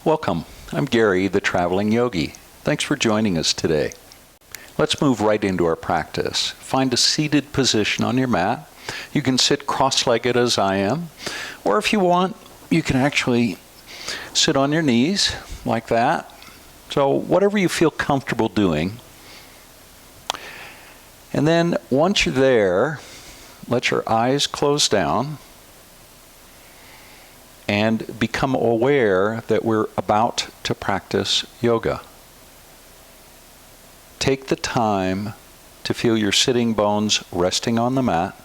Welcome. I'm Gary, the Traveling Yogi. Thanks for joining us today. Let's move right into our practice. Find a seated position on your mat. You can sit cross-legged as I am, or if you want, you can actually sit on your knees like that. So whatever you feel comfortable doing. And then once you're there, let your eyes close down and become aware that we're about to practice yoga. Take the time to feel your sitting bones resting on the mat.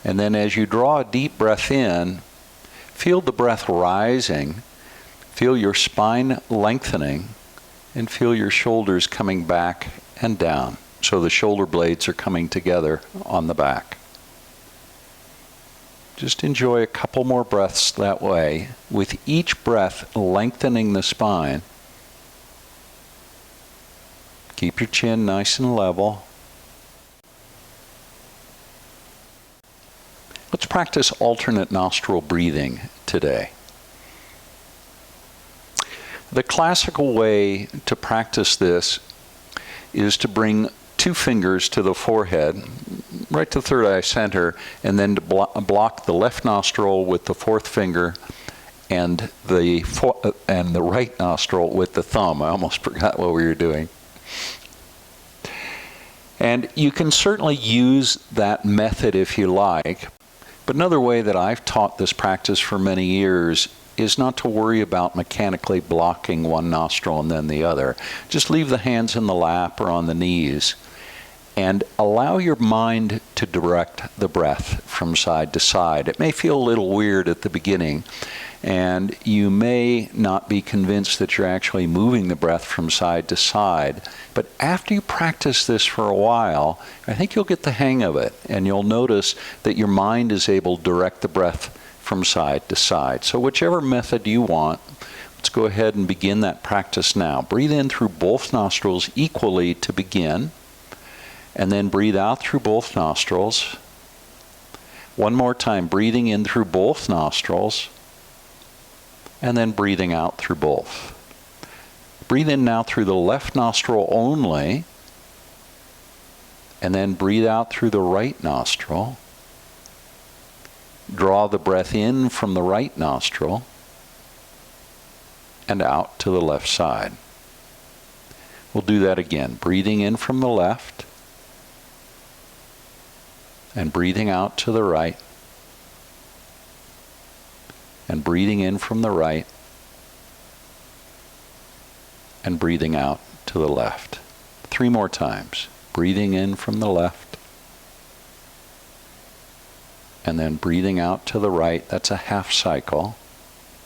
And then as you draw a deep breath in, feel the breath rising, feel your spine lengthening, and feel your shoulders coming back and down. So the shoulder blades are coming together on the back. Just enjoy a couple more breaths that way, with each breath lengthening the spine. Keep your chin nice and level. Let's practice alternate nostril breathing today. The classical way to practice this is to bring two fingers to the forehead, right to third eye center, and then to block the left nostril with the fourth finger and the right nostril with the thumb. I almost forgot what we were doing. And you can certainly use that method if you like, but another way that I've taught this practice for many years is not to worry about mechanically blocking one nostril and then the other. Just leave the hands in the lap or on the knees and allow your mind to direct the breath from side to side. It may feel a little weird at the beginning, and you may not be convinced that you're actually moving the breath from side to side. But after you practice this for a while, I think you'll get the hang of it, and you'll notice that your mind is able to direct the breath from side to side. So whichever method you want, let's go ahead and begin that practice now. Breathe in through both nostrils equally to begin, and then breathe out through both nostrils. One more time, breathing in through both nostrils, and then breathing out through both. Breathe in now through the left nostril only, and then breathe out through the right nostril. Draw the breath in from the right nostril and out to the left side. We'll do that again. Breathing in from the left and breathing out to the right, and breathing in from the right and breathing out to the left. 3 more times. Breathing in from the left and then breathing out to the right. That's a half cycle.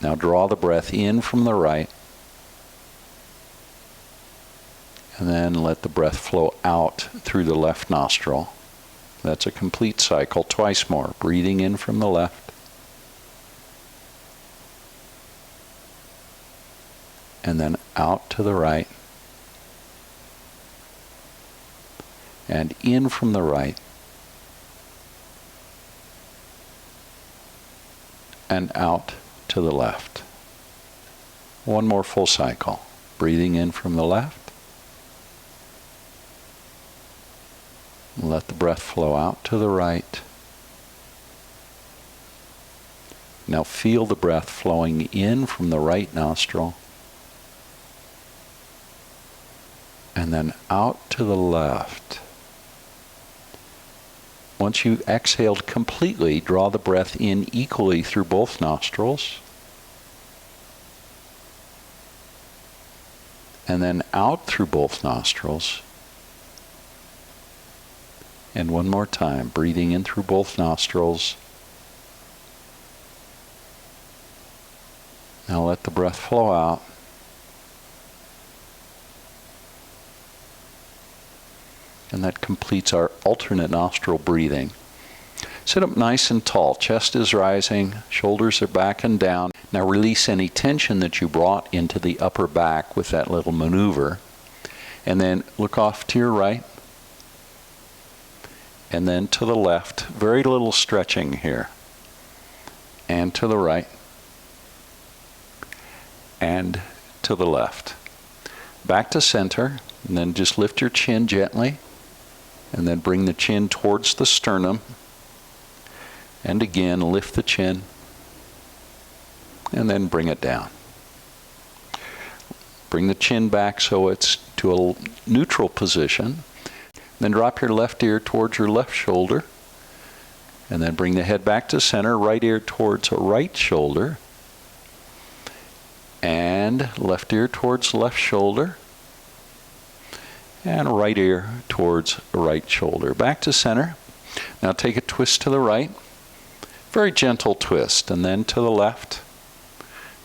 Now draw the breath in from the right and then let the breath flow out through the left nostril. That's a complete cycle. Twice more. Breathing in from the left and then out to the right and in from the right and out to the left. One more full cycle. Breathing in from the left. Let the breath flow out to the right. Now feel the breath flowing in from the right nostril and then out to the left. Once you've exhaled completely, draw the breath in equally through both nostrils and then out through both nostrils. And one more time, breathing in through both nostrils. Now let the breath flow out. And that completes our alternate nostril breathing. Sit up nice and tall. Chest is rising, shoulders are back and down. Now release any tension that you brought into the upper back with that little maneuver. And then look off to your right. And then to the left. Very little stretching here. And to the right. and to the left. Back to center, and then just lift your chin gently, and then bring the chin towards the sternum, and again lift the chin, and then bring it down. Bring the chin back so it's to a neutral position. Then drop your left ear towards your left shoulder, and then bring the head back to center, right ear towards a right shoulder, and left ear towards left shoulder, and right ear towards right shoulder. Back to center. Now take a twist to the right, very gentle twist, and then to the left.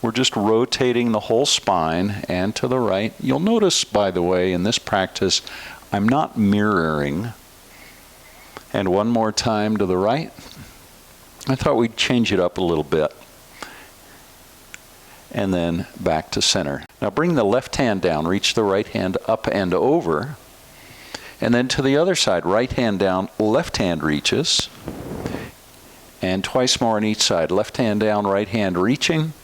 We're just rotating the whole spine and to the right. You'll notice, by the way, in this practice, I'm not mirroring. And one more time to the right. I thought we'd change it up a little bit. And then back to center. Now bring the left hand down, reach the right hand up and over. And then to the other side, right hand down, left hand reaches. And twice more on each side. Left hand down, right hand reaching.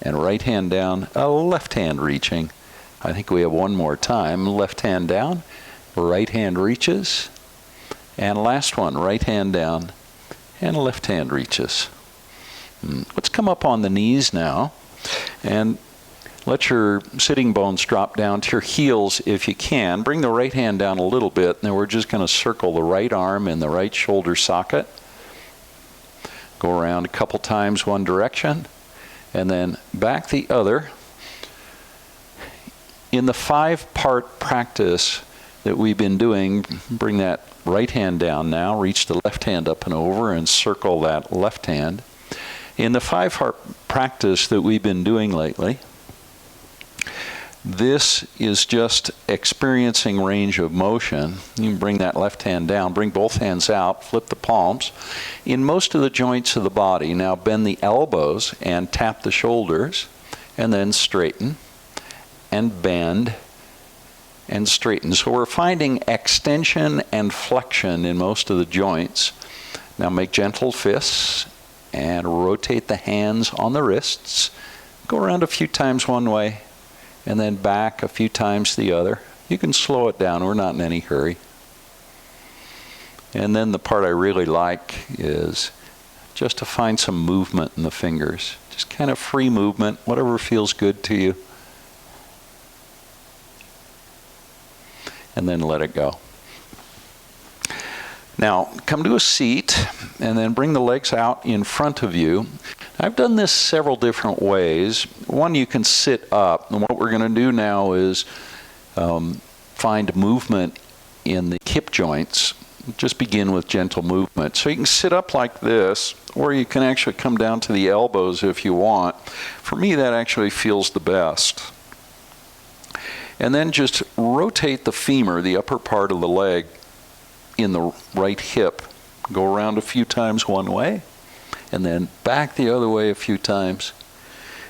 And right hand down, left hand reaching. I think we have one more time. Left hand down, right hand reaches. And last one, right hand down, and left hand reaches. Let's come up on the knees now, and let your sitting bones drop down to your heels if you can. Bring the right hand down a little bit, and then we're just going to circle the right arm in the right shoulder socket. Go around a couple times one direction, and then back the other. In the 5-part practice that we've been doing, bring that right hand down now, reach the left hand up and over, and circle that left hand. In the 5-part practice that we've been doing lately, this is just experiencing range of motion. You can bring that left hand down, bring both hands out, flip the palms. In most of the joints of the body, now bend the elbows and tap the shoulders, and then straighten and bend and straighten. So we're finding extension and flexion in most of the joints. Now make gentle fists and rotate the hands on the wrists. Go around a few times one way and then back a few times the other. You can slow it down, we're not in any hurry. And then the part I really like is just to find some movement in the fingers. Just kind of free movement, whatever feels good to you. And then let it go. Now, come to a seat, and then bring the legs out in front of you. I've done this several different ways. One, you can sit up, and what we're going to do now is find movement in the hip joints. Just begin with gentle movement. So you can sit up like this, or you can actually come down to the elbows if you want. For me, that actually feels the best. And then just rotate the femur, the upper part of the leg, in the right hip. Go around a few times one way, and then back the other way a few times.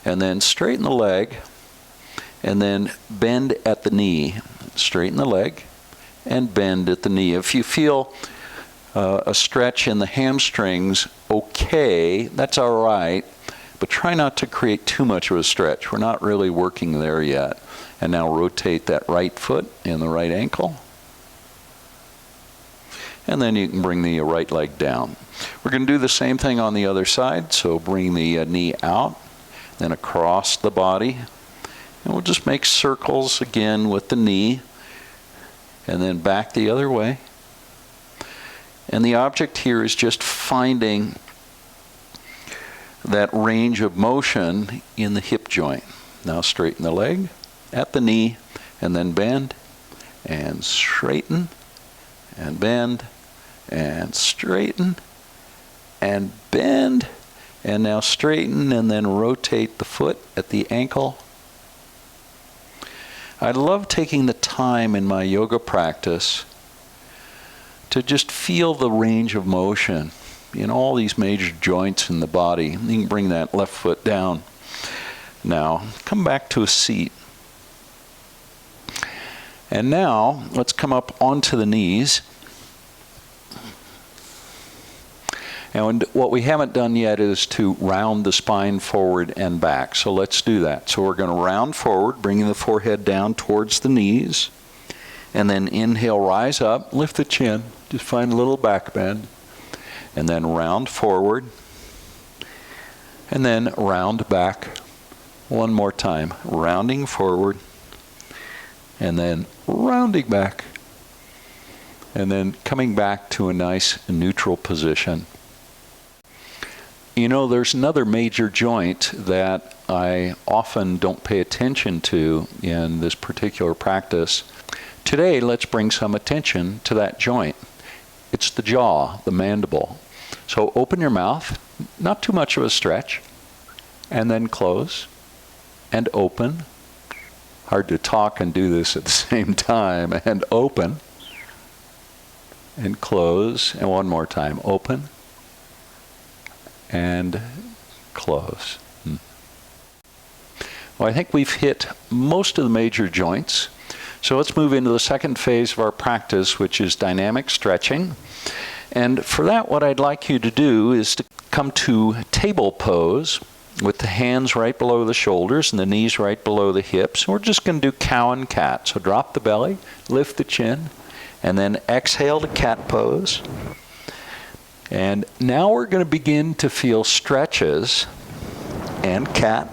And then straighten the leg, and then bend at the knee. Straighten the leg, and bend at the knee. If you feel a stretch in the hamstrings, okay, that's all right, but try not to create too much of a stretch. We're not really working there yet. And now rotate that right foot in the right ankle. And then you can bring the right leg down. We're going to do the same thing on the other side. So bring the knee out, then across the body. And we'll just make circles again with the knee. And then back the other way. And the object here is just finding that range of motion in the hip joint. Now straighten the leg at the knee, and then bend, and straighten, and bend, and straighten, and bend, and now straighten, and then rotate the foot at the ankle. I love taking the time in my yoga practice to just feel the range of motion in all these major joints in the body. You can bring that left foot down. Now, come back to a seat. And now, let's come up onto the knees. And what we haven't done yet is to round the spine forward and back. So let's do that. So we're going to round forward, bringing the forehead down towards the knees. And then inhale, rise up, lift the chin. Just find a little back bend. And then round forward. And then round back. One more time. Rounding forward. And then rounding back. And then coming back to a nice neutral position. You know, there's another major joint that I often don't pay attention to in this particular practice. Today, let's bring some attention to that joint. It's the jaw, the mandible. So open your mouth, not too much of a stretch, and then close and open. Hard to talk and do this at the same time. And open and close. And one more time. Open and close. Well, I think we've hit most of the major joints. So let's move into the second phase of our practice, which is dynamic stretching. And for that, what I'd like you to do is to come to table pose with the hands right below the shoulders and the knees right below the hips. We're just going to do cow and cat. So drop the belly, lift the chin, and then exhale to cat pose. And now we're going to begin to feel stretches and cat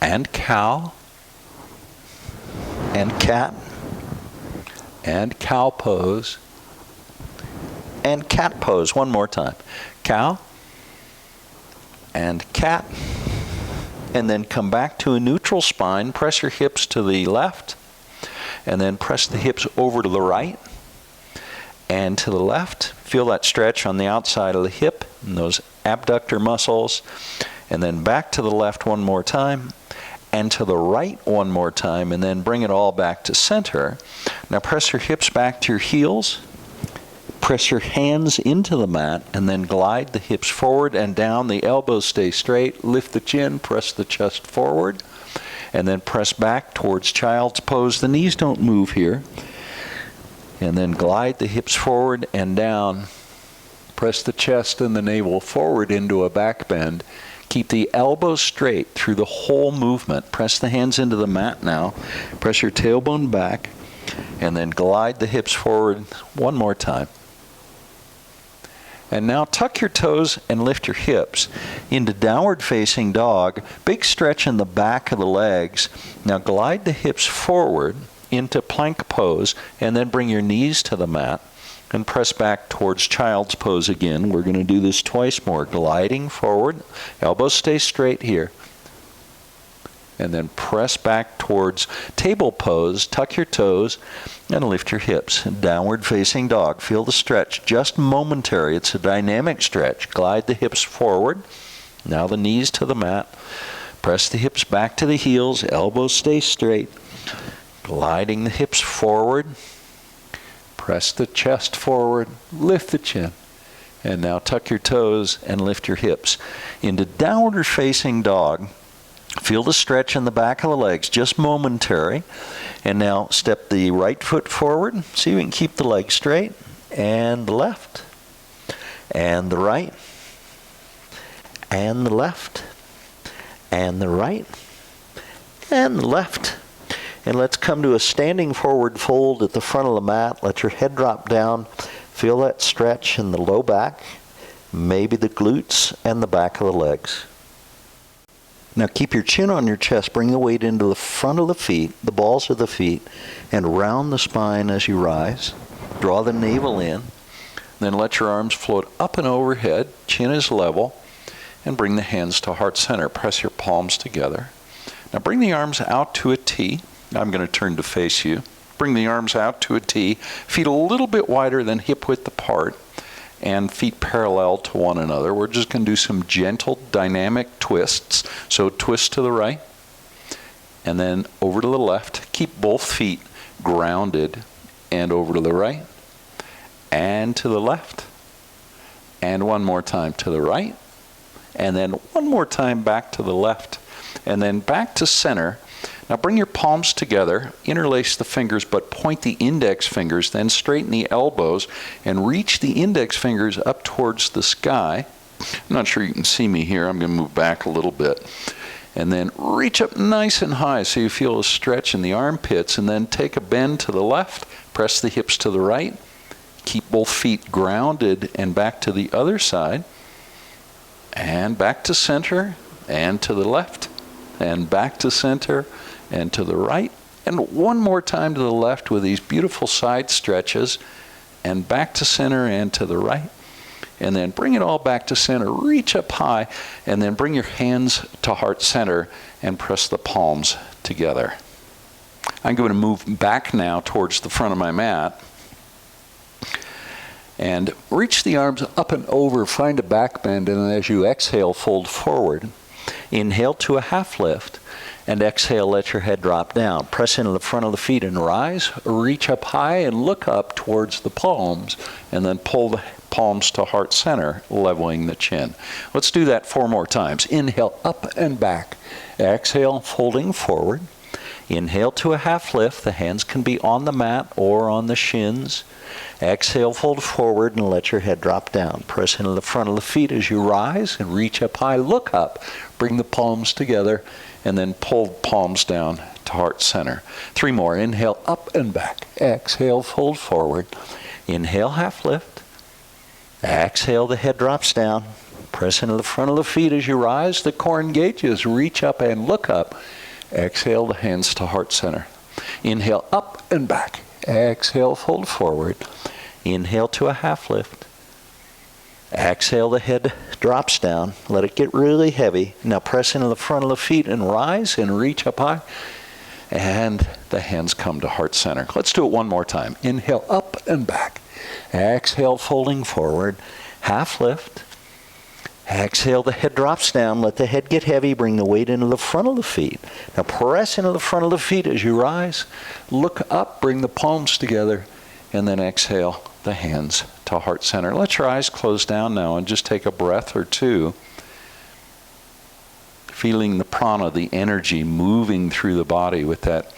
and cow and cat and cow pose and cat pose. One more time. Cow and cat. And then come back to a neutral spine. Press your hips to the left. And then press the hips over to the right and to the left. Feel that stretch on the outside of the hip and those abductor muscles. And then back to the left one more time. And to the right one more time. And then bring it all back to center. Now press your hips back to your heels. Press your hands into the mat and then glide the hips forward and down. The elbows stay straight. Lift the chin. Press the chest forward. And then press back towards child's pose. The knees don't move here. And then glide the hips forward and down. Press the chest and the navel forward into a back bend. Keep the elbows straight through the whole movement. Press the hands into the mat now. Press your tailbone back. And then glide the hips forward one more time. And now tuck your toes and lift your hips into downward facing dog. Big stretch in the back of the legs. Now glide the hips forward into plank pose and then bring your knees to the mat and press back towards child's pose again. We're going to do this twice more. Gliding forward. Elbows stay straight here. And then press back towards table pose. Tuck your toes and lift your hips. Downward facing dog. Feel the stretch. Just momentary. It's a dynamic stretch. Glide the hips forward. Now the knees to the mat. Press the hips back to the heels. Elbows stay straight. Gliding the hips forward. Press the chest forward. Lift the chin. And now tuck your toes and lift your hips. Into downward facing dog. Feel the stretch in the back of the legs, just momentary. And now step the right foot forward. See if we can keep the leg straight. And the left. And the right. And the left. And the right. And the left. And let's come to a standing forward fold at the front of the mat. Let your head drop down. Feel that stretch in the low back. Maybe the glutes and the back of the legs. Now keep your chin on your chest. Bring the weight into the front of the feet, the balls of the feet, and round the spine as you rise. Draw the navel in. Then let your arms float up and overhead. Chin is level. And bring the hands to heart center. Press your palms together. Now bring the arms out to a T. I'm going to turn to face you. Bring the arms out to a T. Feet a little bit wider than hip width apart. And feet parallel to one another. We're just going to do some gentle dynamic twists. So twist to the right and then over to the left. Keep both feet grounded and over to the right and to the left. And one more time to the right and then one more time back to the left and then back to center. Now bring your palms together, interlace the fingers, but point the index fingers, then straighten the elbows and reach the index fingers up towards the sky. I'm not sure you can see me here. I'm going to move back a little bit. And then reach up nice and high so you feel a stretch in the armpits, and then take a bend to the left, press the hips to the right, keep both feet grounded and back to the other side, and back to center, and to the left, and back to center, and to the right, and one more time to the left with these beautiful side stretches, and back to center and to the right. And then bring it all back to center, reach up high, and then bring your hands to heart center and press the palms together. I'm going to move back now towards the front of my mat. And reach the arms up and over, find a back bend, and as you exhale, fold forward. Inhale to a half lift, and exhale, let your head drop down. Press into the front of the feet and rise. Reach up high and look up towards the palms, and then pull the palms to heart center, leveling the chin. Let's do that 4 more times. Inhale, up and back. Exhale, folding forward. Inhale to a half lift. The hands can be on the mat or on the shins. Exhale, fold forward and let your head drop down. Press into the front of the feet as you rise and reach up high. Look up. Bring the palms together and then pull the palms down to heart center. 3 more. Inhale, up and back. Exhale, fold forward. Inhale, half lift. Exhale, the head drops down. Press into the front of the feet as you rise. The core engages. Reach up and look up. Exhale, the hands to heart center. Inhale, up and back. Exhale, fold forward. Inhale to a half lift. Exhale, the head drops down. Let it get really heavy. Now press into the front of the feet and rise and reach up high. And the hands come to heart center. Let's do it 1 more time. Inhale, up and back. Exhale, folding forward. Half lift. Exhale, the head drops down. Let the head get heavy. Bring the weight into the front of the feet. Now press into the front of the feet as you rise. Look up, bring the palms together, and then exhale the hands to heart center. Let your eyes close down now and just take a breath or 2. Feeling the prana, the energy moving through the body with that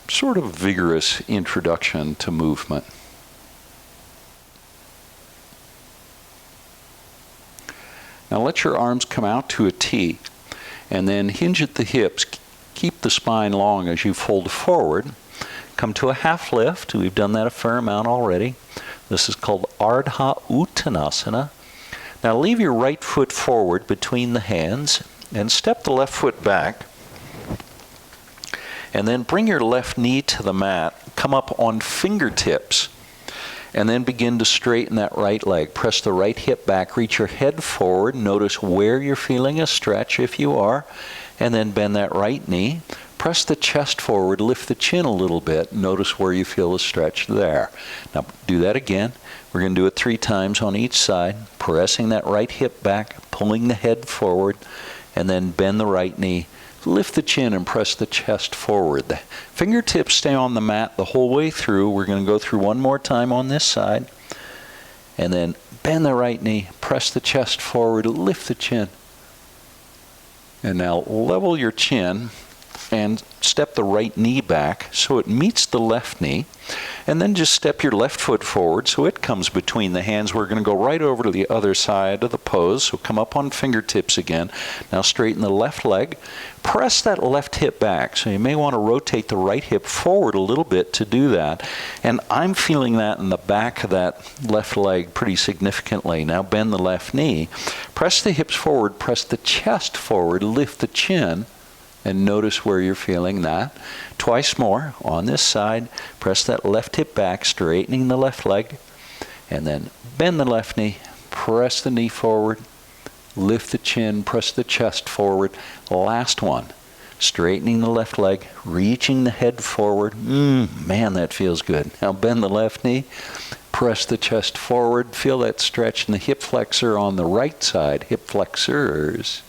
sort of vigorous introduction to movement. Now let your arms come out to a T, and then hinge at the hips. Keep the spine long as you fold forward. Come to a half lift. We've done that a fair amount already. This is called Ardha Uttanasana. Now leave your right foot forward between the hands and step the left foot back. And then bring your left knee to the mat. Come up on fingertips. And then begin to straighten that right leg. Press the right hip back, reach your head forward. Notice where you're feeling a stretch if you are. And then bend that right knee. Press the chest forward, lift the chin a little bit. Notice where you feel a stretch there. Now do that again. We're going to do it 3 times on each side. Pressing that right hip back, pulling the head forward, and then bend the right knee. Lift the chin and press the chest forward. The fingertips stay on the mat the whole way through. We're going to go through 1 more time on this side. And then bend the right knee, press the chest forward, lift the chin. And now level your chin and step the right knee back so it meets the left knee. And then just step your left foot forward so it comes between the hands. We're going to go right over to the other side of the pose. So come up on fingertips again. Now straighten the left leg. Press that left hip back. So you may want to rotate the right hip forward a little bit to do that. And I'm feeling that in the back of that left leg pretty significantly. Now bend the left knee. Press the hips forward. Press the chest forward. Lift the chin. And notice where you're feeling that. 2 more on this side. Press that left hip back, straightening the left leg. And then bend the left knee. Press the knee forward. Lift the chin. Press the chest forward. Last one. Straightening the left leg. Reaching the head forward. Man, that feels good. Now bend the left knee. Press the chest forward. Feel that stretch in the hip flexor on the right side. Hip flexors.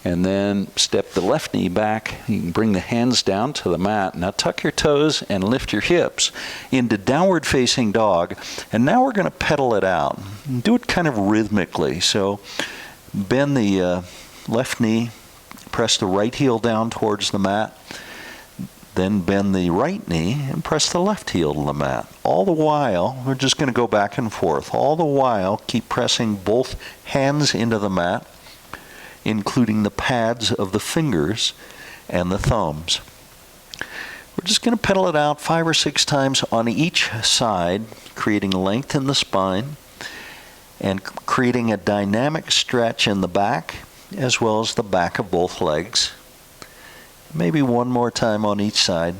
And then step the left knee back. You can bring the hands down to the mat. Now tuck your toes and lift your hips into downward facing dog. And now we're going to pedal it out. Do it kind of rhythmically. So bend the left knee, press the right heel down towards the mat. Then bend the right knee and press the left heel to the mat. All the while, we're just going to go back and forth. All the while, keep pressing both hands into the mat, including the pads of the fingers and the thumbs. We're just going to pedal it out 5 or 6 times on each side, creating length in the spine and creating a dynamic stretch in the back as well as the back of both legs. Maybe one more time on each side.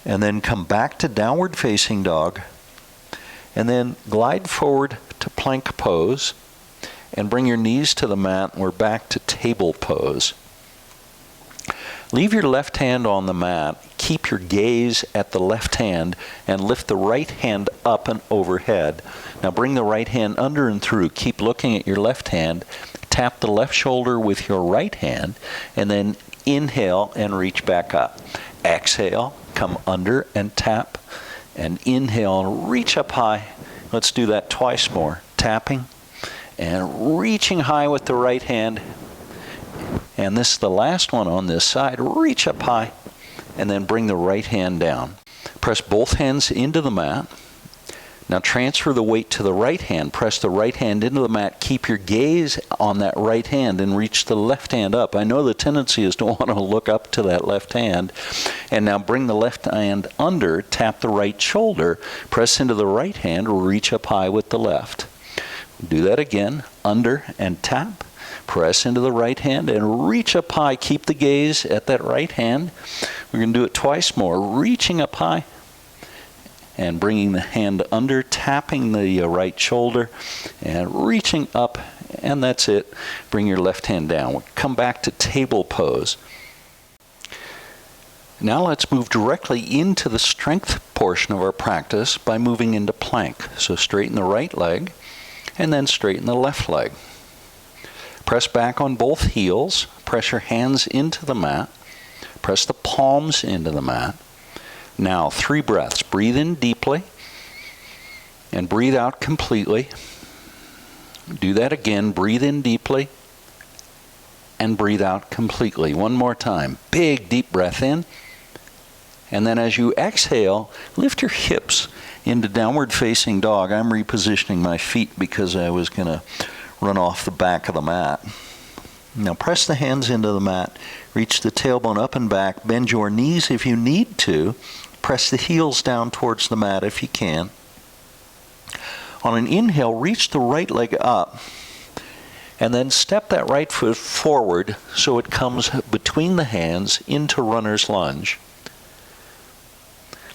And then come back to downward facing dog. And then glide forward to plank pose. And bring your knees to the mat, and we're back to table pose. Leave your left hand on the mat. Keep your gaze at the left hand and lift the right hand up and overhead. Now bring the right hand under and through. Keep looking at your left hand. Tap the left shoulder with your right hand, and then inhale and reach back up. Exhale, come under and tap, and inhale and reach up high. Let's do that twice more. Tapping and reaching high with the right hand. And this is the last one on this side. Reach up high, and then bring the right hand down. Press both hands into the mat. Now transfer the weight to the right hand. Press the right hand into the mat. Keep your gaze on that right hand and reach the left hand up. I know the tendency is to want to look up to that left hand. And now bring the left hand under. Tap the right shoulder. Press into the right hand. Reach up high with the left. Do that again. Under and tap. Press into the right hand and reach up high. Keep the gaze at that right hand. We're going to do it twice more. Reaching up high. And bringing the hand under, tapping the right shoulder, and reaching up, and that's it. Bring your left hand down. We'll come back to table pose. Now let's move directly into the strength portion of our practice by moving into plank. So straighten the right leg, and then straighten the left leg. Press back on both heels. Press your hands into the mat. Press the palms into the mat. Now, 3 breaths. Breathe in deeply and breathe out completely. Do that again. Breathe in deeply and breathe out completely. One more time. Big, deep breath in. And then as you exhale, lift your hips into downward facing dog. I'm repositioning my feet because I was going to run off the back of the mat. Now press the hands into the mat. Reach the tailbone up and back. Bend your knees if you need to. Press the heels down towards the mat if you can. On an inhale, reach the right leg up. And then step that right foot forward so it comes between the hands into runner's lunge.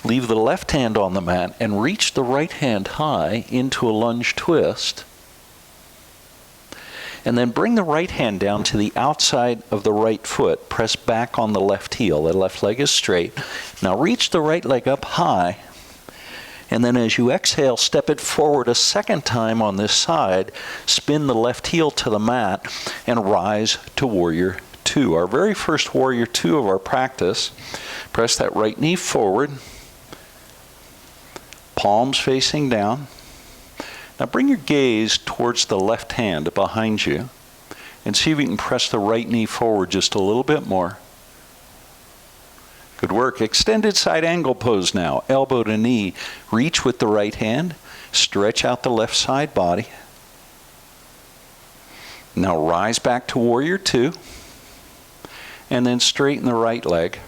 Leave the left hand on the mat and reach the right hand high into a lunge twist. And then bring the right hand down to the outside of the right foot. Press back on the left heel. The left leg is straight. Now reach the right leg up high. And then as you exhale, step it forward a second time on this side. Spin the left heel to the mat and rise to Warrior Two. Our very first Warrior Two of our practice. Press that right knee forward. Palms facing down. Now bring your gaze towards the left hand behind you and see if you can press the right knee forward just a little bit more. Good work. Extended side angle pose now. Elbow to knee. Reach with the right hand. Stretch out the left side body. Now rise back to Warrior Two. And then straighten the right leg.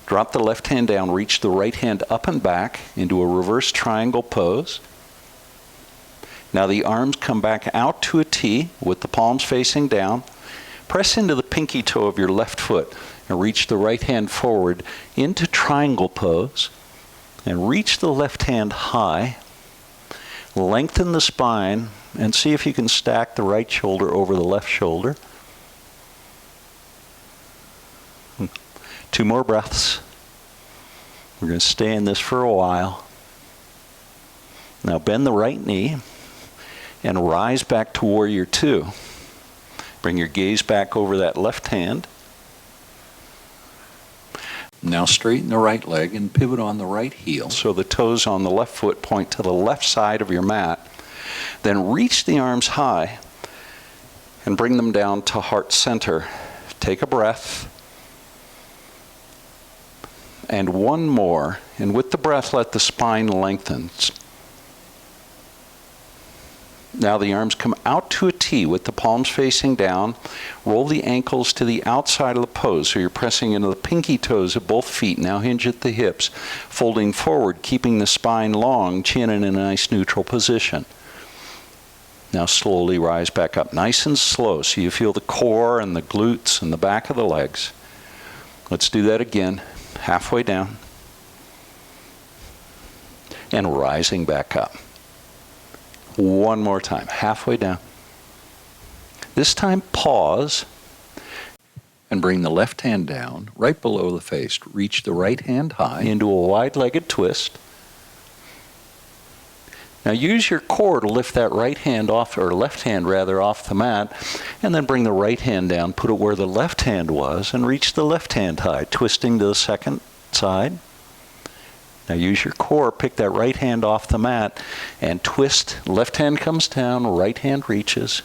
Drop the left hand down. Reach the right hand up and back into a reverse triangle pose. Now the arms come back out to a T with the palms facing down. Press into the pinky toe of your left foot and reach the right hand forward into triangle pose. And reach the left hand high. Lengthen the spine and see if you can stack the right shoulder over the left shoulder. 2 more breaths. We're going to stay in this for a while. Now bend the right knee and rise back to Warrior Two. Bring your gaze back over that left hand. Now straighten the right leg and pivot on the right heel so the toes on the left foot point to the left side of your mat. Then reach the arms high. and bring them down to heart center. Take a breath. And one more. And with the breath, let the spine lengthen. Now the arms come out to a T with the palms facing down. Roll the ankles to the outside of the pose, so you're pressing into the pinky toes of both feet. Now hinge at the hips, folding forward, keeping the spine long, chin in a nice neutral position. Now slowly rise back up, nice and slow, so you feel the core and the glutes and the back of the legs. Let's do that again, halfway down, and rising back up. One more time, halfway down. This time, pause and bring the left hand down, right below the face. Reach the right hand high into a wide-legged twist. Now use your core to lift that right hand off, or left hand rather, off the mat, and then bring the right hand down, put it where the left hand was, and reach the left hand high, twisting to the second side. Now use your core, pick that right hand off the mat, and twist. Left hand comes down, right hand reaches.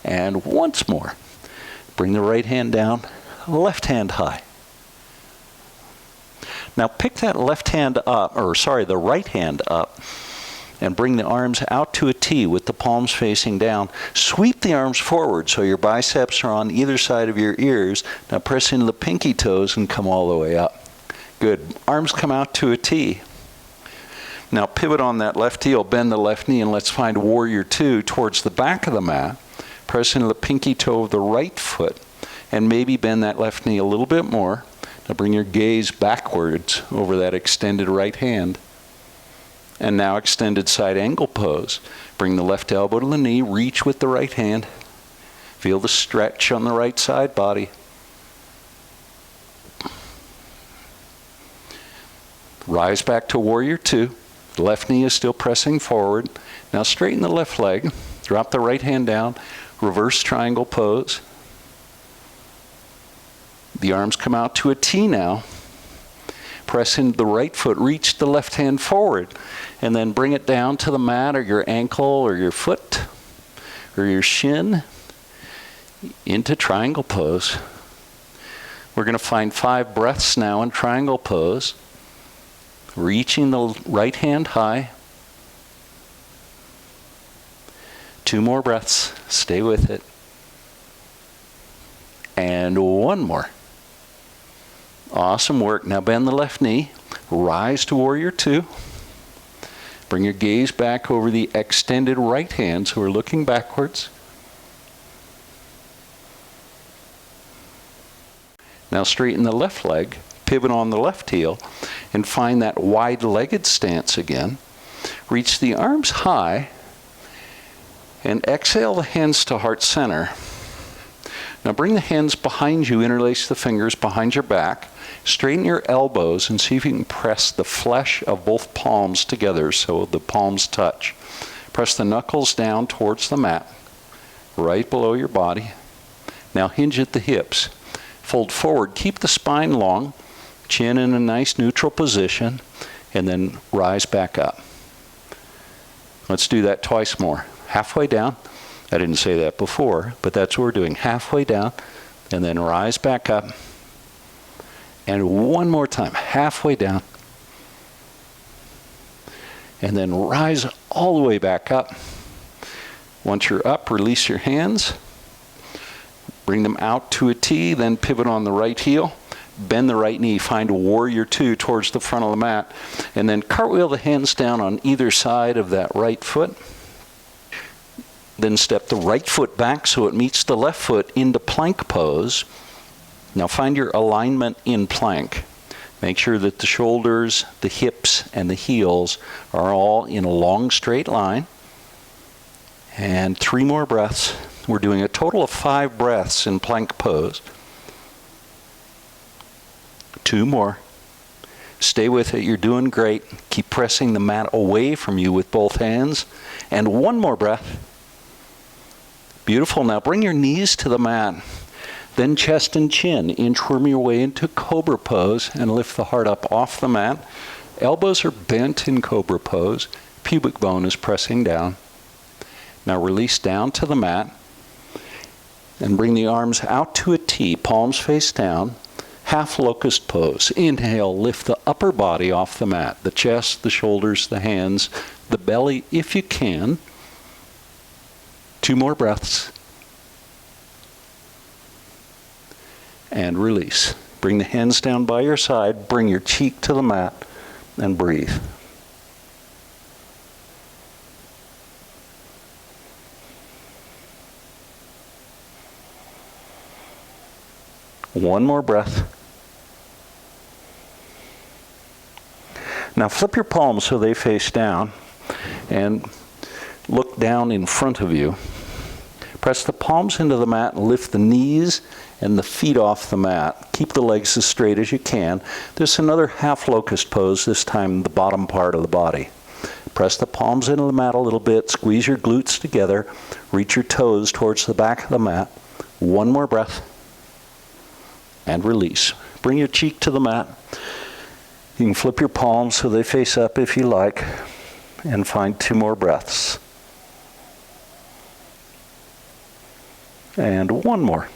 And once more, bring the right hand down, left hand high. Now pick that left hand up, the right hand up, and bring the arms out to a T with the palms facing down. Sweep the arms forward so your biceps are on either side of your ears. Now press into the pinky toes and come all the way up. Good. Arms come out to a T. Now pivot on that left heel, bend the left knee, and let's find Warrior Two towards the back of the mat. Press into the pinky toe of the right foot, and maybe bend that left knee a little bit more. Now bring your gaze backwards over that extended right hand. And now extended side angle pose. Bring the left elbow to the knee, reach with the right hand. Feel the stretch on the right side body. Rise back to Warrior Two. The left knee is still pressing forward. Now straighten the left leg. Drop the right hand down. Reverse triangle pose. The arms come out to a T now. Press into the right foot. Reach the left hand forward. And then bring it down to the mat or your ankle or your foot or your shin into triangle pose. We're going to find 5 breaths now in triangle pose. Reaching the right hand high. 2 more breaths. Stay with it. And 1 more. Awesome work. Now bend the left knee. Rise to Warrior Two. Bring your gaze back over the extended right hand, so we're looking backwards. Now straighten the left leg. Pivot on the left heel and find that wide-legged stance again. Reach the arms high and exhale the hands to heart center. Now bring the hands behind you, interlace the fingers behind your back, straighten your elbows and see if you can press the flesh of both palms together so the palms touch. Press the knuckles down towards the mat, right below your body. Now hinge at the hips. Fold forward, keep the spine long, chin in a nice neutral position, and then rise back up. Let's do that twice more. Halfway down. I didn't say that before, but that's what we're doing. Halfway down, and then rise back up. And 1 more time, halfway down. And then rise all the way back up. Once you're up, release your hands. Bring them out to a T, then pivot on the right heel. Bend the right knee, find a Warrior Two towards the front of the mat, and then cartwheel the hands down on either side of that right foot. Then step the right foot back so it meets the left foot into plank pose. Now find your alignment in plank. Make sure that the shoulders, the hips, and the heels are all in a long straight line. And 3 more breaths. We're doing a total of 5 breaths in plank pose. 2 more. Stay with it. You're doing great. Keep pressing the mat away from you with both hands. And 1 more breath. Beautiful. Now bring your knees to the mat. Then chest and chin. Inchworm your way into cobra pose and lift the heart up off the mat. Elbows are bent in cobra pose. Pubic bone is pressing down. Now release down to the mat. And bring the arms out to a T, palms face down, half locust pose. Inhale, lift the upper body off the mat, the chest, the shoulders, the hands, the belly, if you can. 2 more breaths. And release. Bring the hands down by your side, bring your cheek to the mat, and breathe. One more breath. Now flip your palms so they face down and look down in front of you. Press the palms into the mat and lift the knees and the feet off the mat. Keep the legs as straight as you can. There's another half locust pose, this time the bottom part of the body. Press the palms into the mat a little bit, squeeze your glutes together, reach your toes towards the back of the mat. One more breath. And release. Bring your cheek to the mat. You can flip your palms so they face up if you like, and find 2 more breaths. And one more.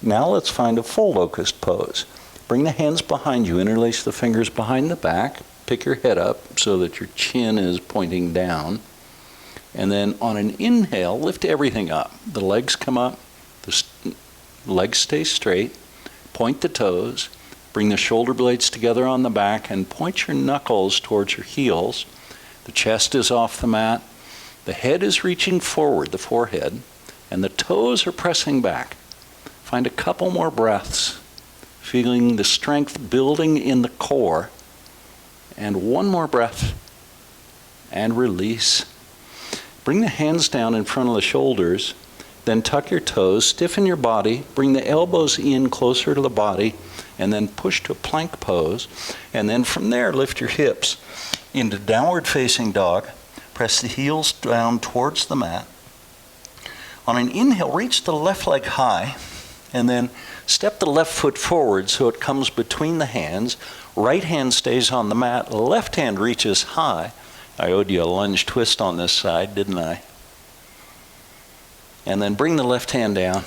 Now let's find a full locust pose. Bring the hands behind you, interlace the fingers behind the back, pick your head up so that your chin is pointing down. And then on an inhale, lift everything up. The legs come up, the legs stay straight, point the toes, bring the shoulder blades together on the back and point your knuckles towards your heels. The chest is off the mat, the head is reaching forward, the forehead, and the toes are pressing back. Find a couple more breaths, feeling the strength building in the core. And one more breath, and release. Bring the hands down in front of the shoulders, then tuck your toes, stiffen your body, bring the elbows in closer to the body, and then push to a plank pose. And then from there, lift your hips into downward facing dog. Press the heels down towards the mat. On an inhale, reach the left leg high, and then step the left foot forward so it comes between the hands. Right hand stays on the mat, left hand reaches high. I owed you a lunge twist on this side, didn't I? And then bring the left hand down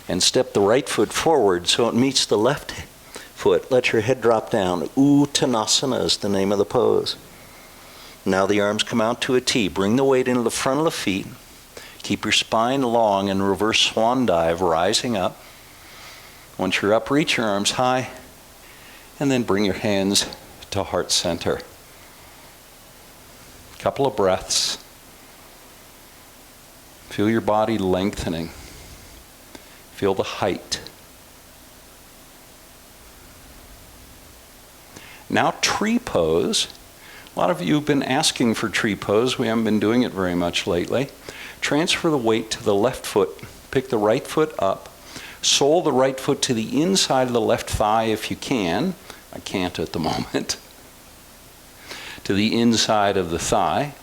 and step the right foot forward so it meets the left foot. Let your head drop down. Uttanasana is the name of the pose. Now the arms come out to a T. Bring the weight into the front of the feet. Keep your spine long and reverse swan dive, rising up. Once you're up, reach your arms high, and then bring your hands to heart center. Couple of breaths. Feel your body lengthening. Feel the height. Now tree pose. A lot of you have been asking for tree pose. We haven't been doing it very much lately. Transfer the weight to the left foot. Pick the right foot up. Sole the right foot to the inside of the left thigh if you can. I can't at the moment. To the inside of the thigh,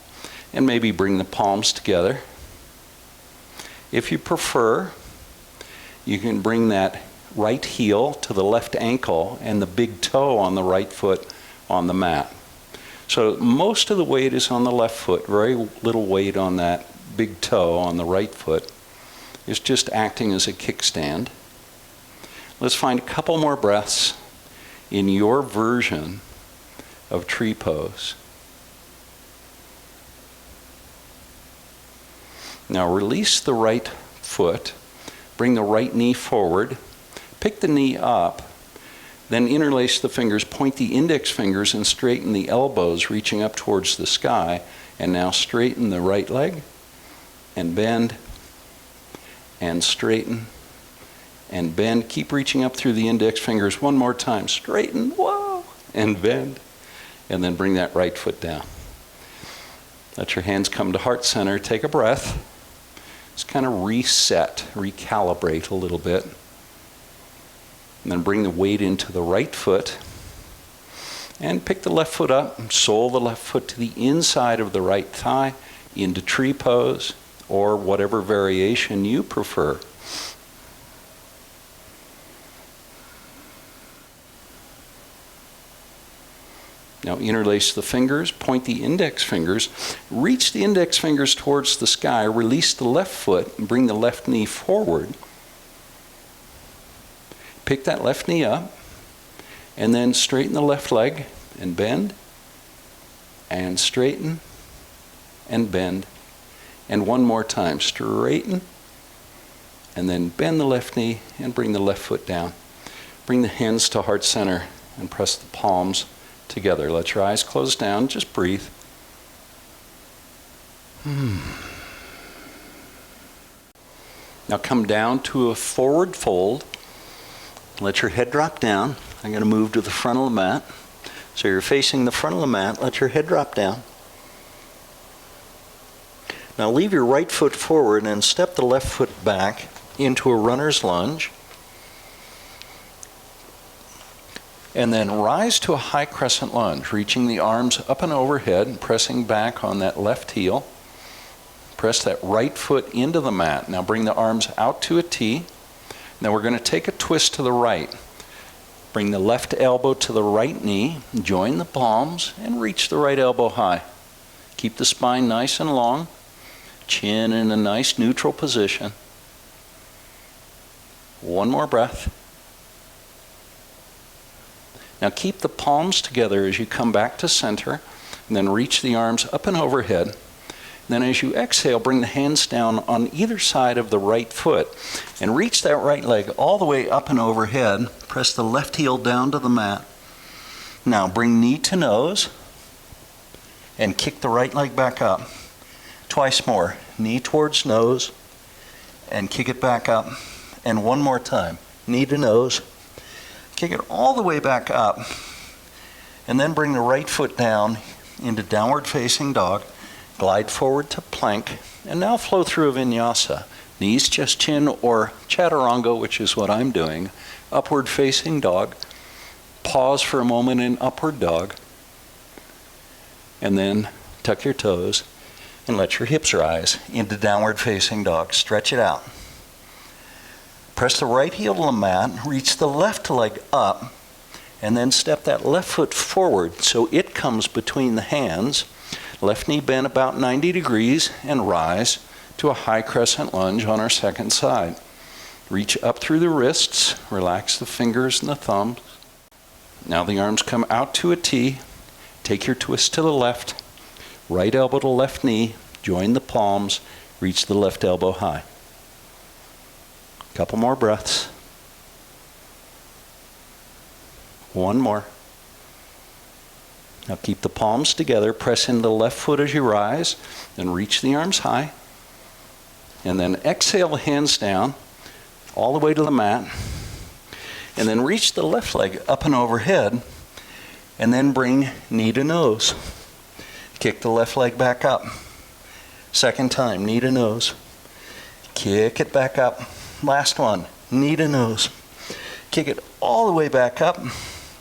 and maybe bring the palms together. If you prefer, you can bring that right heel to the left ankle and the big toe on the right foot on the mat. So most of the weight is on the left foot, very little weight on that big toe on the right foot. It's just acting as a kickstand. Let's find a couple more breaths in your version of tree pose. Now release the right foot, bring the right knee forward, pick the knee up, then interlace the fingers, point the index fingers and straighten the elbows reaching up towards the sky, and now straighten the right leg and bend and straighten and bend. Keep reaching up through the index fingers one more time. Straighten, whoa, and bend. And then bring that right foot down. Let your hands come to heart center. Take a breath. Just kind of reset, recalibrate a little bit. And then bring the weight into the right foot. And pick the left foot up. Sole the left foot to the inside of the right thigh into tree pose, or whatever variation you prefer. Now interlace the fingers, point the index fingers, reach the index fingers towards the sky, release the left foot, and bring the left knee forward. Pick that left knee up, and then straighten the left leg and bend, and straighten and bend. And one more time, straighten, and then bend the left knee and bring the left foot down. Bring the hands to heart center and press the palms together. Let your eyes close down, just breathe. Now come down to a forward fold. Let your head drop down. I'm going to move to the front of the mat. So you're facing the front of the mat. Let your head drop down. Now leave your right foot forward and step the left foot back into a runner's lunge. And then rise to a high crescent lunge, reaching the arms up and overhead and pressing back on that left heel. Press that right foot into the mat. Now bring the arms out to a T. Now we're going to take a twist to the right. Bring the left elbow to the right knee, join the palms, and reach the right elbow high. Keep the spine nice and long, chin in a nice neutral position. One more breath. Now keep the palms together as you come back to center, and then reach the arms up and overhead. Then as you exhale, bring the hands down on either side of the right foot and reach that right leg all the way up and overhead. Press the left heel down to the mat. Now bring knee to nose and kick the right leg back up. Twice more. Knee towards nose and kick it back up. And one more time. Knee to nose. Kick it all the way back up. And then bring the right foot down into downward facing dog. Glide forward to plank, and now flow through a vinyasa. Knees, chest, chin, or chaturanga, which is what I'm doing. Upward facing dog. Pause for a moment in upward dog. And then tuck your toes and let your hips rise into downward facing dog. Stretch it out. Press the right heel to the mat, reach the left leg up, and then step that left foot forward so it comes between the hands. Left knee bent about 90 degrees and rise to a high crescent lunge on our second side. Reach up through the wrists, relax the fingers and the thumbs. Now the arms come out to a T. Take your twist to the left. Right elbow to left knee, join the palms, reach the left elbow high. Couple more breaths. One more. Now keep the palms together, press into the left foot as you rise, then reach the arms high. And then exhale the hands down, all the way to the mat. And then reach the left leg up and overhead, and then bring knee to nose. Kick the left leg back up. Second time, knee to nose. Kick it back up. Last one, knee to nose. Kick it all the way back up,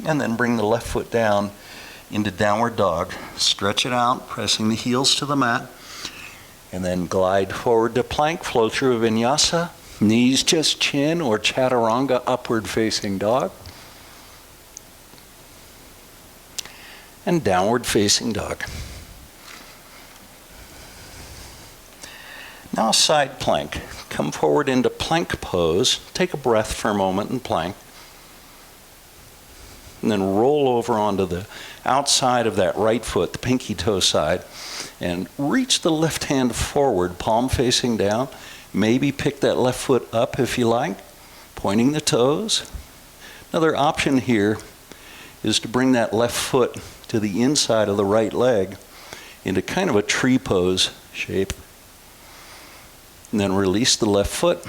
and then bring the left foot down into downward dog. Stretch it out, pressing the heels to the mat. And then glide forward to plank, flow through a vinyasa. Knees, chest, chin, or chaturanga, upward facing dog. And downward facing dog. Now side plank. Come forward into plank pose. Take a breath for a moment in plank. And then roll over onto the outside of that right foot, the pinky toe side, and reach the left hand forward, palm facing down. Maybe pick that left foot up if you like, pointing the toes. Another option here is to bring that left foot to the inside of the right leg into kind of a tree pose shape. And then release the left foot.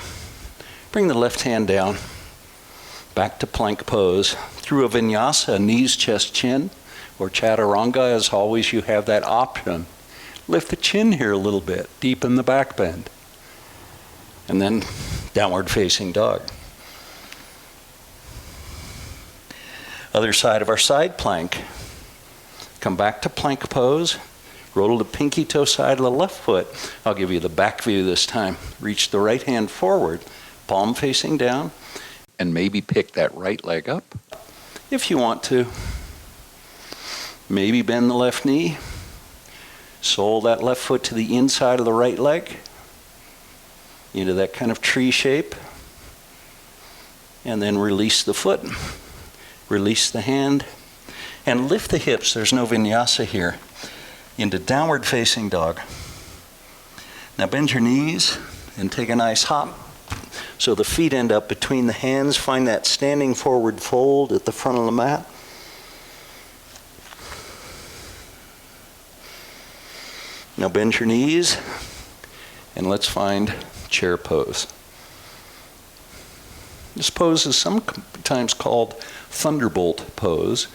Bring the left hand down. Back to plank pose. Through a vinyasa, knees, chest, chin, or chaturanga. As always, you have that option. Lift the chin here a little bit. Deepen the back bend. And then downward facing dog. Other side of our side plank. Come back to plank pose. Roll the pinky toe side of the left foot. I'll give you the back view this time. Reach the right hand forward, palm facing down, and maybe pick that right leg up if you want to. Maybe bend the left knee. Sole that left foot to the inside of the right leg, into that kind of tree shape. And then release the foot, release the hand, and lift the hips. There's no vinyasa here. Into downward facing dog. Now bend your knees and take a nice hop. So the feet end up between the hands. Find that standing forward fold at the front of the mat. Now bend your knees and let's find chair pose. This pose is sometimes called thunderbolt pose,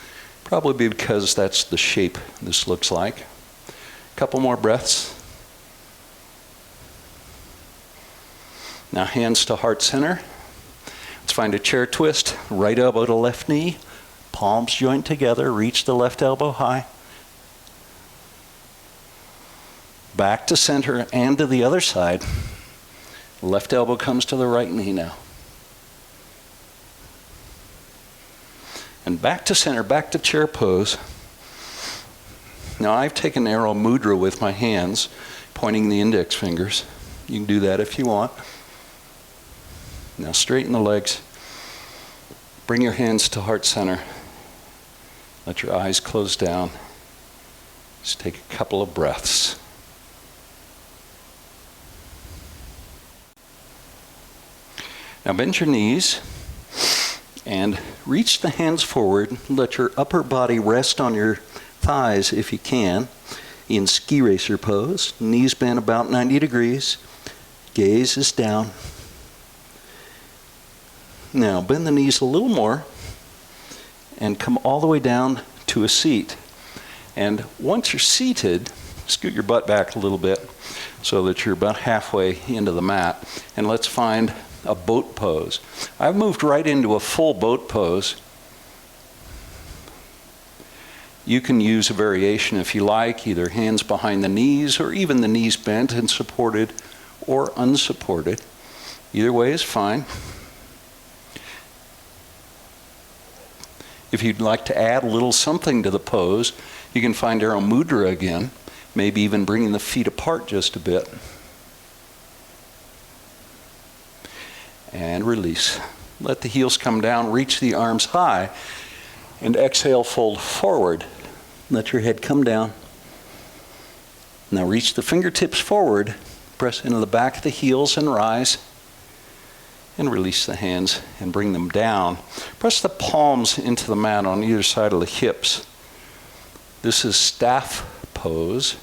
probably because that's the shape this looks like. A couple more breaths. Now hands to heart center. Let's find a chair twist. Right elbow to left knee. Palms joint together. Reach the left elbow high. Back to center and to the other side. Left elbow comes to the right knee now. And back to center, back to chair pose. Now I've taken arrow mudra with my hands, pointing the index fingers. You can do that if you want. Now straighten the legs. Bring your hands to heart center. Let your eyes close down. Just take a couple of breaths. Now bend your knees and reach the hands forward. Let your upper body rest on your thighs if you can in ski racer pose. Knees bent about 90 degrees. Gaze is down. Now bend the knees a little more and come all the way down to a seat. And once you're seated, scoot your butt back a little bit so that you're about halfway into the mat. And let's find a boat pose. I've moved right into a full boat pose. You can use a variation if you like, either hands behind the knees or even the knees bent and supported or unsupported. Either way is fine. If you'd like to add a little something to the pose, you can find arrow mudra again, maybe even bringing the feet apart just a bit. And release. Let the heels come down, reach the arms high, and exhale, fold forward. Let your head come down. Now reach the fingertips forward, press into the back of the heels and rise. And release the hands and bring them down. Press the palms into the mat on either side of the hips. This is staff pose.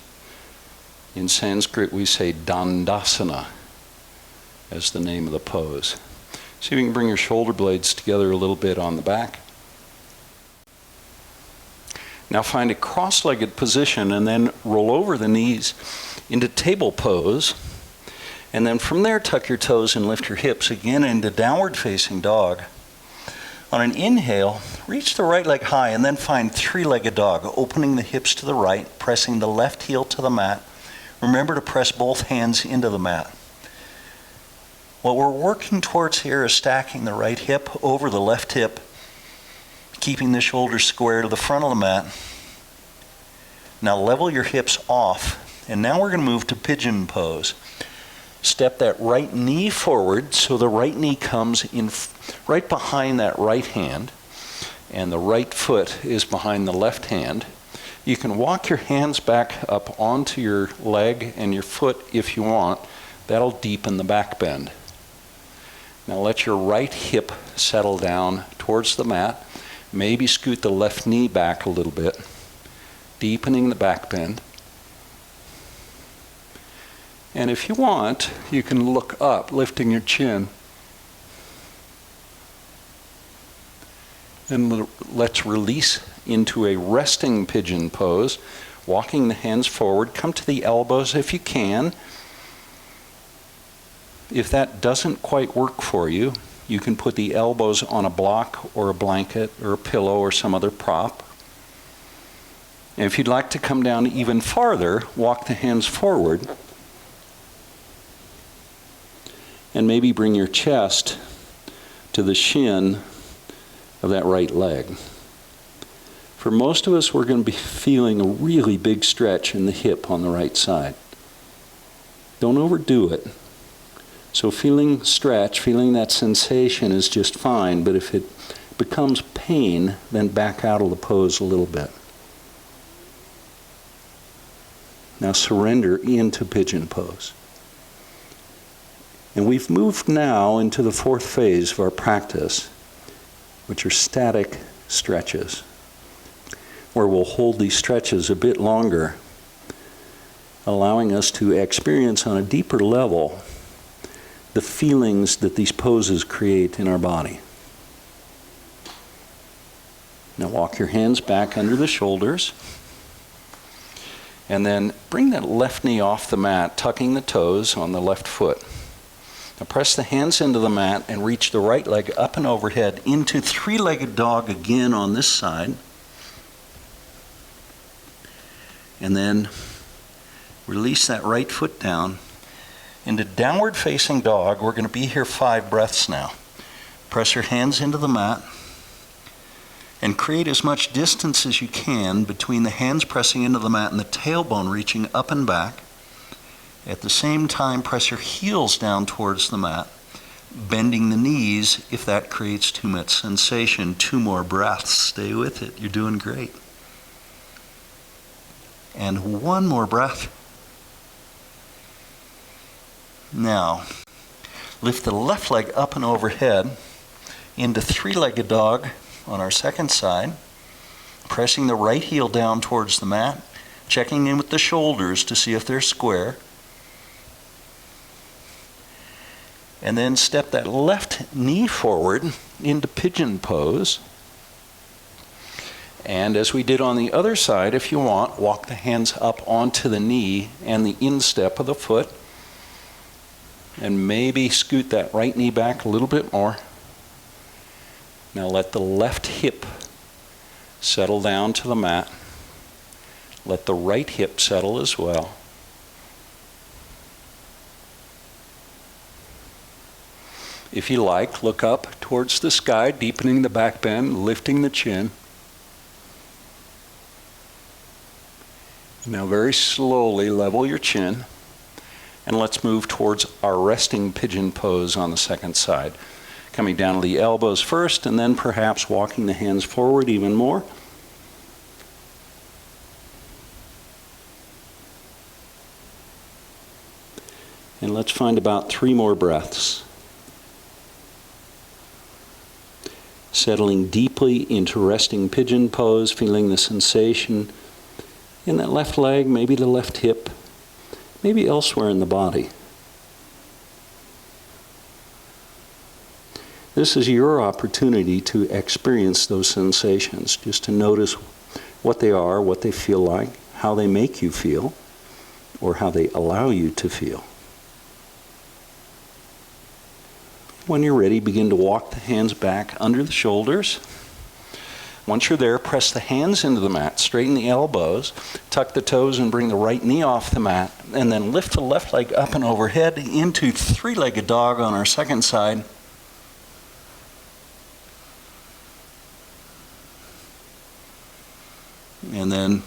In Sanskrit we say Dandasana as the name of the pose. See if you can bring your shoulder blades together a little bit on the back. Now find a cross-legged position and then roll over the knees into table pose. And then from there, tuck your toes and lift your hips again into downward facing dog. On an inhale, reach the right leg high and then find three-legged dog, opening the hips to the right, pressing the left heel to the mat. Remember to press both hands into the mat. What we're working towards here is stacking the right hip over the left hip, keeping the shoulders square to the front of the mat. Now level your hips off, and now we're going to move to pigeon pose. Step that right knee forward so the right knee comes in right behind that right hand, and the right foot is behind the left hand. You can walk your hands back up onto your leg and your foot if you want. That'll deepen the back bend. Now let your right hip settle down towards the mat. Maybe scoot the left knee back a little bit, deepening the back bend. And if you want, you can look up, lifting your chin. Then let's release into a resting pigeon pose, walking the hands forward. Come to the elbows if you can. If that doesn't quite work for you, you can put the elbows on a block or a blanket or a pillow or some other prop. And if you'd like to come down even farther, walk the hands forward. And maybe bring your chest to the shin of that right leg. For most of us, we're going to be feeling a really big stretch in the hip on the right side. Don't overdo it. So feeling stretch, feeling that sensation is just fine, but if it becomes pain, then back out of the pose a little bit. Now surrender into pigeon pose. And we've moved now into the fourth phase of our practice, which are static stretches, where we'll hold these stretches a bit longer, allowing us to experience on a deeper level the feelings that these poses create in our body. Now walk your hands back under the shoulders, and then bring that left knee off the mat, tucking the toes on the left foot. Now press the hands into the mat and reach the right leg up and overhead into three-legged dog again on this side. And then release that right foot down into downward facing dog. We're going to be here 5 breaths now. Press your hands into the mat and create as much distance as you can between the hands pressing into the mat and the tailbone reaching up and back. At the same time, press your heels down towards the mat, bending the knees if that creates too much sensation. 2 more breaths. Stay with it. You're doing great. And 1 more breath. Now, lift the left leg up and overhead into three-legged dog on our second side, pressing the right heel down towards the mat, checking in with the shoulders to see if they're square. And then step that left knee forward into pigeon pose. And as we did on the other side, if you want, walk the hands up onto the knee and the instep of the foot. And maybe scoot that right knee back a little bit more. Now let the left hip settle down to the mat. Let the right hip settle as well. If you like, look up towards the sky, deepening the back bend, lifting the chin. Now very slowly level your chin, and let's move towards our resting pigeon pose on the second side. Coming down to the elbows first, and then perhaps walking the hands forward even more. And let's find about 3 more breaths. Settling deeply into resting pigeon pose, feeling the sensation in that left leg, maybe the left hip, maybe elsewhere in the body. This is your opportunity to experience those sensations, just to notice what they are, what they feel like, how they make you feel, or how they allow you to feel. When you're ready, begin to walk the hands back under the shoulders. Once you're there, press the hands into the mat, straighten the elbows, tuck the toes and bring the right knee off the mat, and then lift the left leg up and overhead into three-legged dog on our second side. And then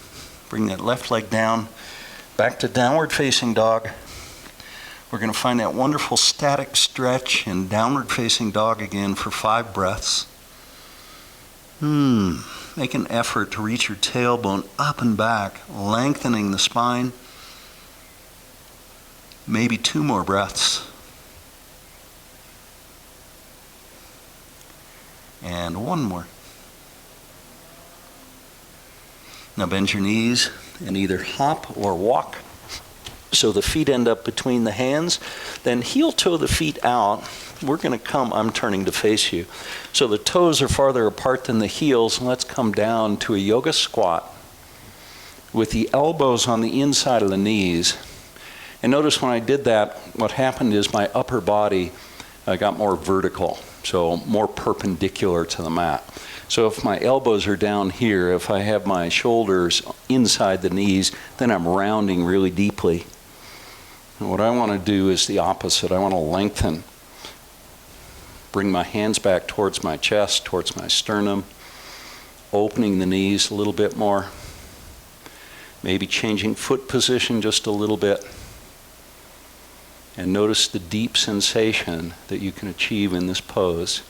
bring that left leg down, back to downward facing dog. We're going to find that wonderful static stretch in downward facing dog again for 5 breaths. Make an effort to reach your tailbone up and back, lengthening the spine. Maybe 2 more breaths. And 1 more. Now bend your knees and either hop or walk so the feet end up between the hands. Then heel toe the feet out. We're going to come, I'm turning to face you. So the toes are farther apart than the heels. Let's come down to a yoga squat with the elbows on the inside of the knees. And notice when I did that, what happened is my upper body got more vertical, so more perpendicular to the mat. So if my elbows are down here, if I have my shoulders inside the knees, then I'm rounding really deeply. And what I want to do is the opposite. I want to lengthen. Bring my hands back towards my chest, towards my sternum. opening the knees a little bit more. Maybe changing foot position just a little bit. And notice the deep sensation that you can achieve in this pose.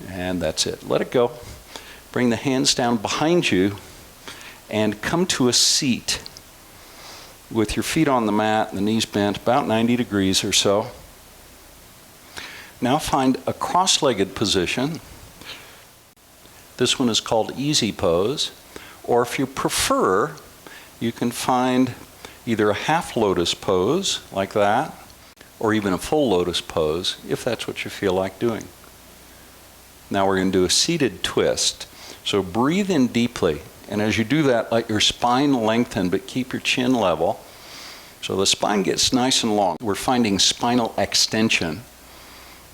And that's it. Let it go. Bring the hands down behind you and come to a seat with your feet on the mat and the knees bent about 90 degrees or so. Now find a cross-legged position. This one is called easy pose. Or if you prefer, you can find either a half lotus pose like that, or even a full lotus pose if that's what you feel like doing. Now we're going to do a seated twist. So breathe in deeply. And as you do that, let your spine lengthen, but keep your chin level. So the spine gets nice and long. We're finding spinal extension.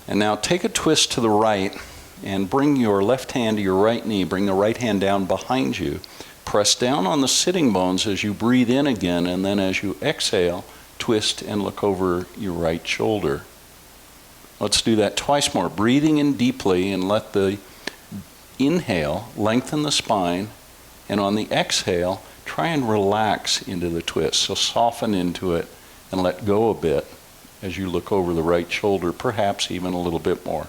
And now take a twist to the right and bring your left hand to your right knee. Bring the right hand down behind you. Press down on the sitting bones as you breathe in again, and then as you exhale, twist and look over your right shoulder. Let's do that twice more. Breathing in deeply and let the inhale lengthen the spine, and on the exhale, try and relax into the twist. So soften into it and let go a bit as you look over the right shoulder, perhaps even a little bit more.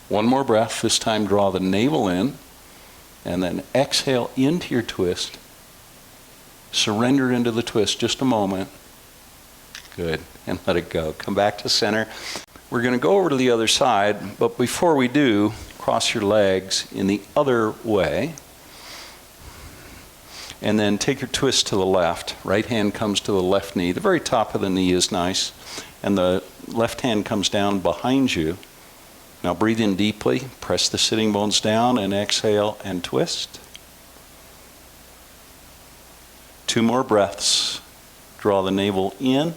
One more breath. This time draw the navel in and then exhale into your twist. Surrender into the twist just a moment. Good. And let it go. Come back to center. We're going to go over to the other side, but before we do, cross your legs in the other way. And then take your twist to the left. Right hand comes to the left knee. The very top of the knee is nice. And the left hand comes down behind you. Now breathe in deeply. Press the sitting bones down and exhale and twist. 2 more breaths. Draw the navel in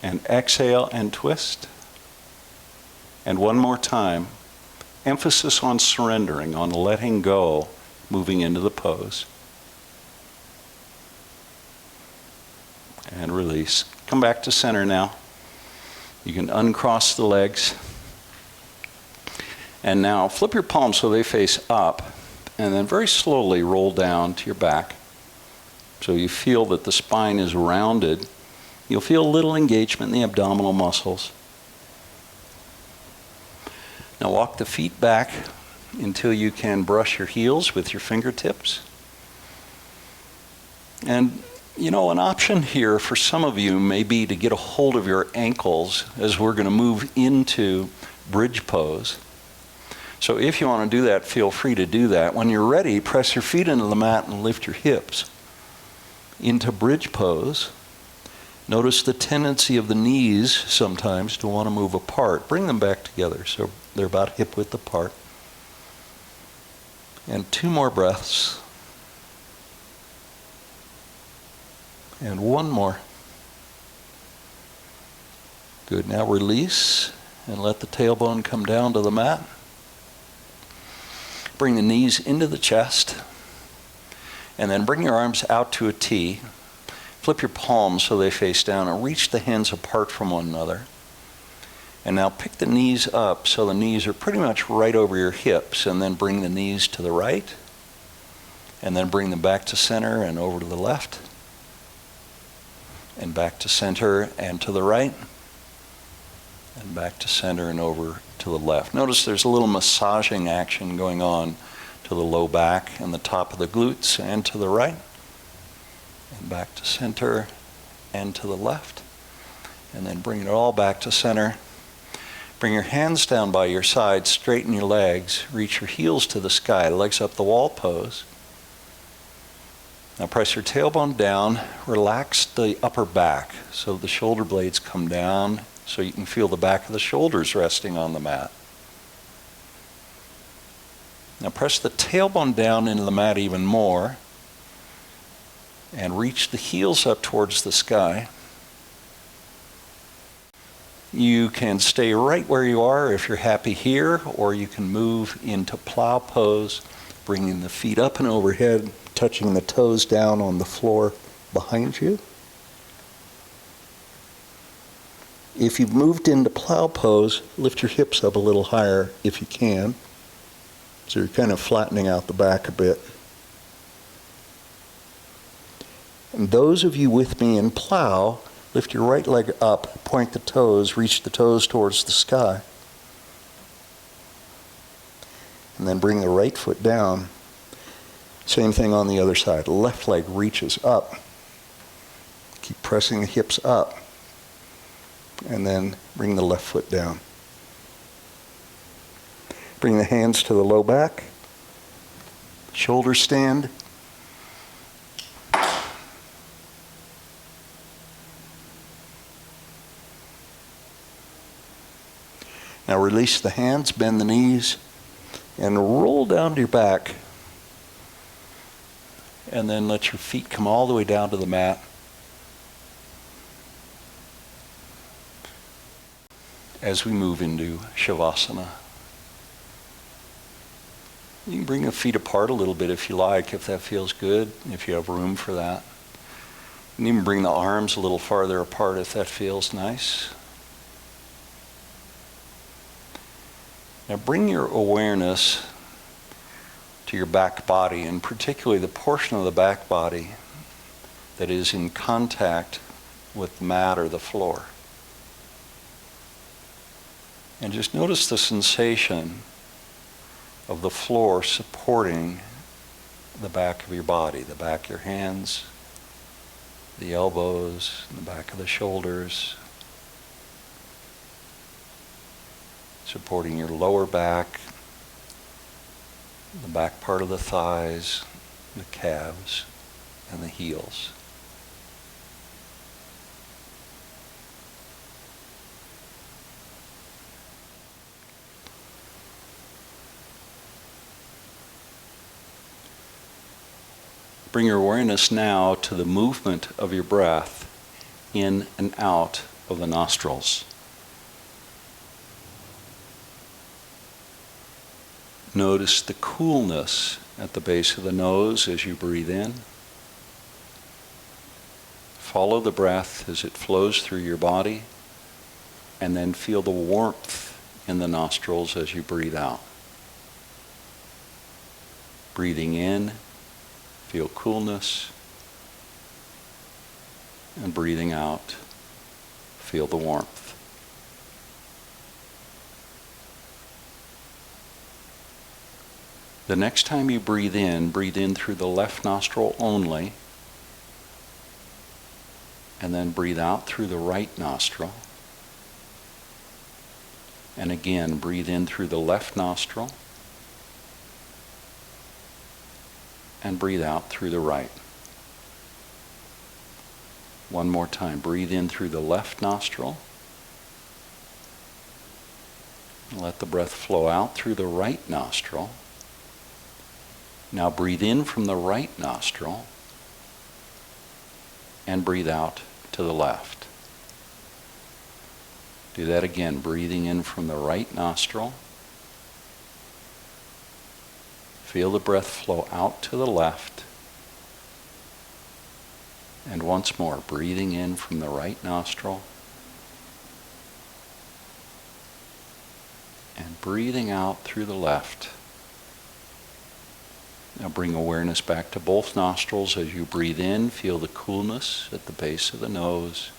and exhale and twist. And one more time. Emphasis on surrendering, on letting go, moving into the pose. And release. Come back to center now. You can uncross the legs. And now flip your palms so they face up, and then very slowly roll down to your back. So you feel that the spine is rounded. You'll feel a little engagement in the abdominal muscles. Now walk the feet back until you can brush your heels with your fingertips. And you know, an option here for some of you may be to get a hold of your ankles as we're going to move into bridge pose. So if you want to do that, feel free to do that. When you're ready, press your feet into the mat and lift your hips into bridge pose. Notice the tendency of the knees sometimes to want to move apart. Bring them back together so they're about hip width apart. And 2 more breaths. And 1 more. Good. Now release and let the tailbone come down to the mat. Bring the knees into the chest. And then bring your arms out to a T. Flip your palms so they face down and reach the hands apart from one another. And now pick the knees up so the knees are pretty much right over your hips, and then bring the knees to the right. And then bring them back to center and over to the left. And back to center and to the right. And back to center and over to the left. Notice there's a little massaging action going on to the low back and the top of the glutes and to the right. And back to center and to the left. And then bring it all back to center. Bring your hands down by your sides, straighten your legs, reach your heels to the sky, legs up the wall pose. Now press your tailbone down, relax the upper back so the shoulder blades come down so you can feel the back of the shoulders resting on the mat. Now press the tailbone down into the mat even more and reach the heels up towards the sky. You can stay right where you are if you're happy here, or you can move into plow pose, bringing the feet up and overhead, touching the toes down on the floor behind you. If you've moved into plow pose, lift your hips up a little higher if you can. So you're kind of flattening out the back a bit. And those of you with me in plow, lift your right leg up, point the toes, reach the toes towards the sky. And then bring the right foot down. Same thing on the other side. Left leg reaches up. Keep pressing the hips up. And then bring the left foot down. Bring the hands to the low back. Shoulder stand. Now release the hands, bend the knees, and roll down to your back. And then let your feet come all the way down to the mat. As we move into Shavasana. You can bring the feet apart a little bit if you like, if that feels good, if you have room for that. You can even bring the arms a little farther apart if that feels nice. Now bring your awareness to your back body, and particularly the portion of the back body that is in contact with the mat or the floor. And just notice the sensation of the floor supporting the back of your body, the back of your hands, the elbows, the back of the shoulders, supporting your lower back, the back part of the thighs, the calves, and the heels. Bring your awareness now to the movement of your breath in and out of the nostrils. Notice the coolness at the base of the nose as you breathe in. Follow the breath as it flows through your body, and then feel the warmth in the nostrils as you breathe out. Breathing in, feel coolness, and breathing out, feel the warmth. The next time you breathe in through the left nostril only, and then breathe out through the right nostril. And again, breathe in through the left nostril, and breathe out through the right. One more time, breathe in through the left nostril, and let the breath flow out through the right nostril. Now breathe in from the right nostril and breathe out to the left. Do that again, breathing in from the right nostril. Feel the breath flow out to the left. And once more, breathing in from the right nostril and breathing out through the left. Now bring awareness back to both nostrils as you breathe in. Feel the coolness at the base of the nose.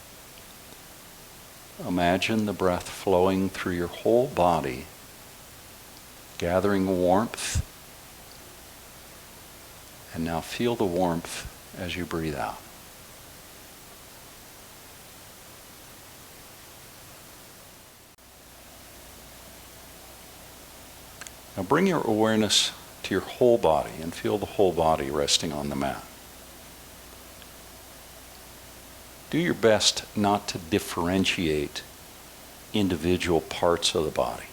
Imagine the breath flowing through your whole body, gathering warmth. And now feel the warmth as you breathe out. Now bring your awareness to your whole body and feel the whole body resting on the mat. Do your best not to differentiate individual parts of the body.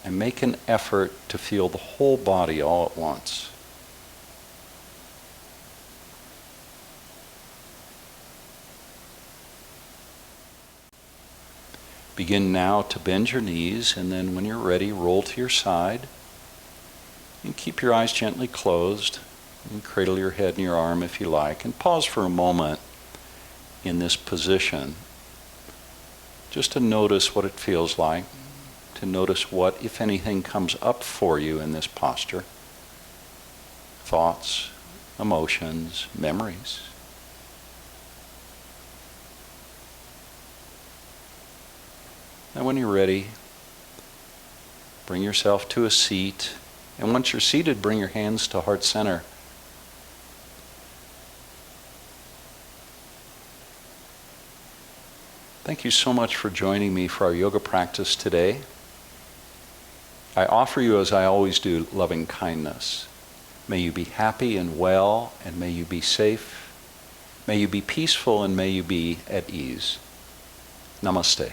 And make an effort to feel the whole body all at once. Begin now to bend your knees, and then when you're ready, roll to your side. And keep your eyes gently closed. And cradle your head in your arm if you like. And pause for a moment in this position just to notice what it feels like, to notice what, if anything, comes up for you in this posture. Thoughts, emotions, memories. And when you're ready, bring yourself to a seat. And once you're seated, bring your hands to heart center. Thank you so much for joining me for our yoga practice today. I offer you, as I always do, loving kindness. May you be happy and well, and may you be safe. May you be peaceful, and may you be at ease. Namaste.